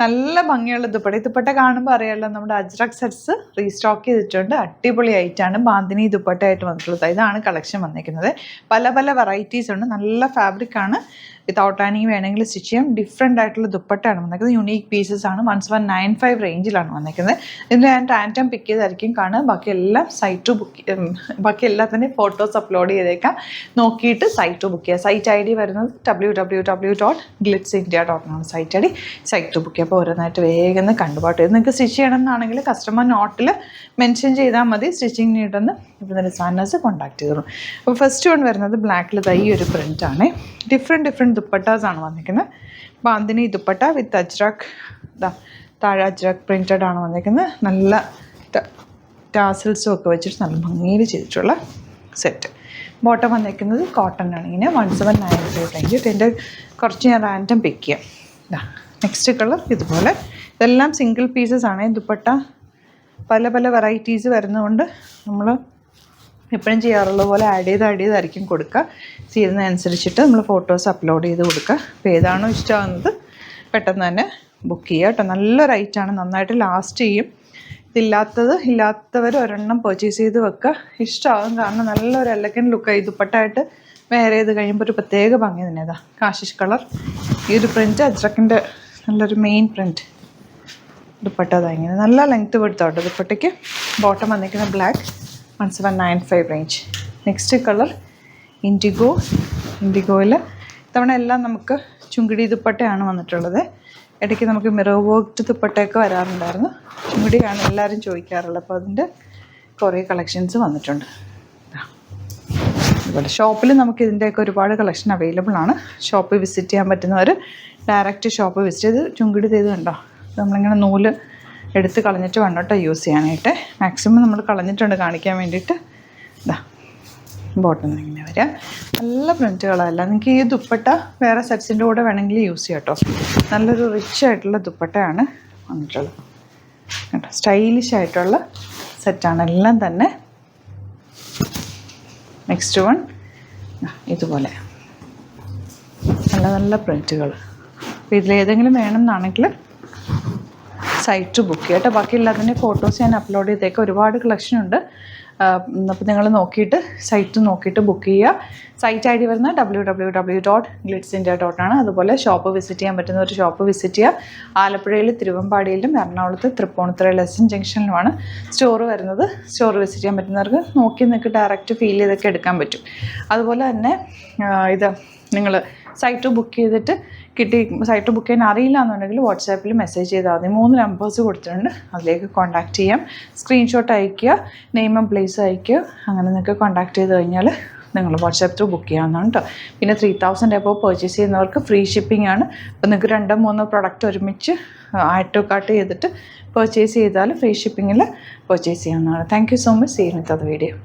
നല്ല ഭംഗിയുള്ള ദുപ്പട്ട കാണുമ്പോൾ അറിയാമല്ലോ, നമ്മുടെ അജ്രക് സെറ്റ്സ് റീസ്റ്റോക്ക് ചെയ്തിട്ടുണ്ട്. അടിപൊളി ആയിട്ടാണ് ബാന്തിനി ദുപ്പട്ടയായിട്ട് വന്നിട്ടുള്ളത്. ഇതാണ് കളക്ഷൻ വന്നിരിക്കുന്നത്. പല പല വെറൈറ്റീസ് ഉണ്ട്. നല്ല ഫാബ്രിക് ആണ്. വിത്തൗട്ട് ലൈനിങ് വേണമെങ്കിൽ സ്റ്റിച്ച് ചെയ്യാം. ഡിഫറെൻ്റ് ആയിട്ടുള്ള ദുപ്പട്ടയാണ് വന്നിരിക്കുന്നത്. യുണീക്ക് പീസസ് ആണ്. 1195 റേഞ്ചിലാണ് വന്നിരിക്കുന്നത്. ഇതിൽ ഞാൻ റാൻഡം പിക്ക് ചെയ്തായിരിക്കും കാണുക. ബാക്കിയെല്ലാം സൈറ്റ് ബാക്കി എല്ലാത്തിൻ്റെയും ഫോട്ടോസ് അപ്ലോഡ് ചെയ്തേക്കാം. നോക്കിയിട്ട് സൈറ്റ് ബുക്ക് ചെയ്യുക. സൈറ്റ് ഐ ഡി വരുന്നത് www.glitzindia.com site I D. Site book ചെയ്യുക. അപ്പോൾ ഓരോന്നായിട്ട് വേഗം കണ്ടുപാട്ട് ചെയ്ത് നിങ്ങൾക്ക് സ്റ്റിച്ച് ചെയ്യണമെന്നാണെങ്കിൽ കസ്റ്റമർ നോട്ടിൽ മെൻഷൻ ചെയ്താൽ മതി. സ്റ്റിച്ചിങ് നീഡെന്ന് ഇപ്പോൾ ഡിസൈനേഴ്സ് കോൺടാക്ട് ചെയ്തോളൂ. അപ്പോൾ ഫസ്റ്റ് വൺ വരുന്നത് ബ്ലാക്കിൽ ഈ ഒരു പ്രിൻ്റാണ്. ഡിഫറെൻറ്റ് ദുപ്പട്ടാസാണ് വന്നിരിക്കുന്നത്. ബാന്തിനി ദുപ്പട്ട വിത്ത് അജ്രക്, താഴെ അജ്രക് പ്രിൻറ്റഡ് ആണ് വന്നിരിക്കുന്നത്. നല്ല ടാസിൽസും ഒക്കെ വെച്ചിട്ട് നല്ല ഭംഗിയിൽ ചെയ്തിട്ടുള്ള സെറ്റ്. ബോട്ടം വന്നിരിക്കുന്നത് കോട്ടൺ ആണ്. ഇങ്ങനെ 1795 റേഞ്ച്. ഇതിൻ്റെ കുറച്ച് ഞാൻ റാൻഡം പിക്ക് ചെയ്യാം. നെക്സ്റ്റ് കളർ ഇതുപോലെ. ഇതെല്ലാം സിംഗിൾ പീസസ് ആണ്. ദുപ്പട്ട പല പല വെറൈറ്റീസ് വരുന്നതുകൊണ്ട് നമ്മൾ എപ്പോഴും ചെയ്യാറുള്ള പോലെ ആഡ് ചെയ്തായിരിക്കും കൊടുക്കുക. ചെയ്യുന്നതനുസരിച്ചിട്ട് നമ്മൾ ഫോട്ടോസ് അപ്ലോഡ് ചെയ്ത് കൊടുക്കുക. അപ്പോൾ ഏതാണോ ഇഷ്ടമാകുന്നത് പെട്ടെന്ന് തന്നെ ബുക്ക് ചെയ്യുക കേട്ടോ. നല്ല റേറ്റാണ്. നന്നായിട്ട് ലാസ്റ്റ് ചെയ്യും. ഇല്ലാത്തവർ ഒരെണ്ണം പർച്ചേസ് ചെയ്ത് വെക്കുക. ഇഷ്ടമാകും. കാരണം നല്ലൊരു എലഗൻറ്റ് ലുക്കായി ദുപ്പട്ടായിട്ട് വെയർ ചെയ്ത് കഴിയുമ്പോൾ ഒരു പ്രത്യേക ഭംഗി തന്നെ. ഇതാ കാശിഷ് കളർ. ഈ ഒരു പ്രിൻറ്റ് അജ്രക്കിൻ്റെ നല്ലൊരു മെയിൻ പ്രിൻറ്റ് ദുപ്പട്ട. ഇങ്ങനെ നല്ല ലെങ്ത്ത് കൊടുത്തോട്ടെ ദുപ്പട്ടയ്ക്ക്. ബോട്ടം വന്നിരിക്കുന്ന ബ്ലാക്ക്, 1795 റേഞ്ച്. നെക്സ്റ്റ് കളർ ഇൻഡിഗോയിൽ ഇത്തവണ എല്ലാം നമുക്ക് ചുങ്കിടി ദുപ്പട്ടയാണ് വന്നിട്ടുള്ളത്. ഇടയ്ക്ക് നമുക്ക് മിറർ വർക്ക്ഡ് ദുപ്പട്ടയൊക്കെ വരാറുണ്ടായിരുന്നു. ചുങ്കിടിയാണ് എല്ലാവരും ചോദിക്കാറുള്ളത്. അപ്പോൾ അതിൻ്റെ കുറേ കളക്ഷൻസ് വന്നിട്ടുണ്ട്. അതുപോലെ ഷോപ്പിൽ നമുക്ക് ഇതിൻ്റെയൊക്കെ ഒരുപാട് കളക്ഷൻ അവൈലബിൾ ആണ്. ഷോപ്പ് വിസിറ്റ് ചെയ്യാൻ പറ്റുന്നവർ ഡയറക്റ്റ് ഷോപ്പ് വിസിറ്റ് ചെയ്ത് ചുങ്കിടി ചെയ്ത് കണ്ടോ. നമ്മളിങ്ങനെ നൂല് എടുത്ത് കളഞ്ഞിട്ട് വേണം കേട്ടോ യൂസ് ചെയ്യാനായിട്ട്. മാക്സിമം നമ്മൾ കളഞ്ഞിട്ടുണ്ട് കാണിക്കാൻ വേണ്ടിയിട്ട്. ഇതാ ബോട്ടം ഇങ്ങനെ വരിക. നല്ല പ്രിൻറ്റുകളല്ല. നിങ്ങൾക്ക് ഈ ദുപ്പട്ട വേറെ സെറ്റ്സിൻ്റെ കൂടെ വേണമെങ്കിൽ യൂസ് ചെയ്യാം കേട്ടോ. നല്ലൊരു റിച്ച് ആയിട്ടുള്ള ദുപ്പട്ടയാണ് വന്നിട്ടുള്ളത് കേട്ടോ. സ്റ്റൈലിഷ് ആയിട്ടുള്ള സെറ്റാണ് എല്ലാം തന്നെ. നെക്സ്റ്റ് വൺ ഇതുപോലെ നല്ല നല്ല പ്രിൻറ്റുകൾ. അപ്പോൾ ഇതിലേതെങ്കിലും വേണമെന്നാണെങ്കിൽ സൈറ്റ് ബുക്ക് ചെയ്യുക കേട്ടോ. ബാക്കിയുള്ളതിൻ്റെ ഫോട്ടോസ് ഞാൻ അപ്ലോഡ് ചെയ്തേക്കാം. ഒരുപാട് കളക്ഷൻ ഉണ്ട്. അപ്പോൾ നിങ്ങൾ സൈറ്റ് നോക്കിയിട്ട് ബുക്ക് ചെയ്യുക. സൈറ്റ് ഐ ഡി വരുന്നത് www.glitzindia.com ആണ്. അതുപോലെ ഷോപ്പ് വിസിറ്റ് ചെയ്യാൻ പറ്റുന്നവർ ഷോപ്പ് വിസിറ്റ് ചെയ്യുക. ആലപ്പുഴയിൽ, തിരുവമ്പാടിയിലും, എറണാകുളത്ത്, തൃപ്പൂണിത്തുറ ലെസൺ ജംഗ്ഷനിലുമാണ് സ്റ്റോർ വരുന്നത്. സ്റ്റോർ വിസിറ്റ് ചെയ്യാൻ പറ്റുന്നവർക്ക് നോക്കി നിങ്ങൾക്ക് ഡയറക്റ്റ് ഫീൽ ചെയ്തൊക്കെ എടുക്കാൻ പറ്റും. അതുപോലെ തന്നെ ഇത് നിങ്ങൾ സൈറ്റ് ബുക്ക് ചെയ്തിട്ട് സൈറ്റ് ബുക്ക് ചെയ്യാൻ അറിയില്ല എന്നുണ്ടെങ്കിൽ വാട്സാപ്പിൽ മെസ്സേജ് ചെയ്താൽ മതി. 3 നമ്പേഴ്സ് കൊടുത്തിട്ടുണ്ട്. അതിലേക്ക് കോൺടാക്റ്റ് ചെയ്യാം. സ്ക്രീൻഷോട്ട് അയയ്ക്കുക, നെയിം ആൻഡ് പ്ലേസ് അയയ്ക്കുക. അങ്ങനെ നിങ്ങൾക്ക് കോൺടാക്ട് ചെയ്ത് കഴിഞ്ഞാൽ നിങ്ങൾ വാട്സാപ്പ് ത്രൂ ബുക്ക് ചെയ്യാവുന്നതാണ് കേട്ടോ. പിന്നെ 3000 എബോവ് പർച്ചേസ് ചെയ്യുന്നവർക്ക് ഫ്രീ ഷിപ്പിംഗ് ആണ്. അപ്പോൾ നിങ്ങൾക്ക് 2-3 പ്രൊഡക്റ്റ് ഒരുമിച്ച് ആഡ് ടു കാർട്ട് ചെയ്തിട്ട് പർച്ചേസ് ചെയ്താൽ ഫ്രീ ഷിപ്പിങ്ങിൽ പർച്ചേസ് ചെയ്യാവുന്നതാണ്. Thank you so much. See you with the video.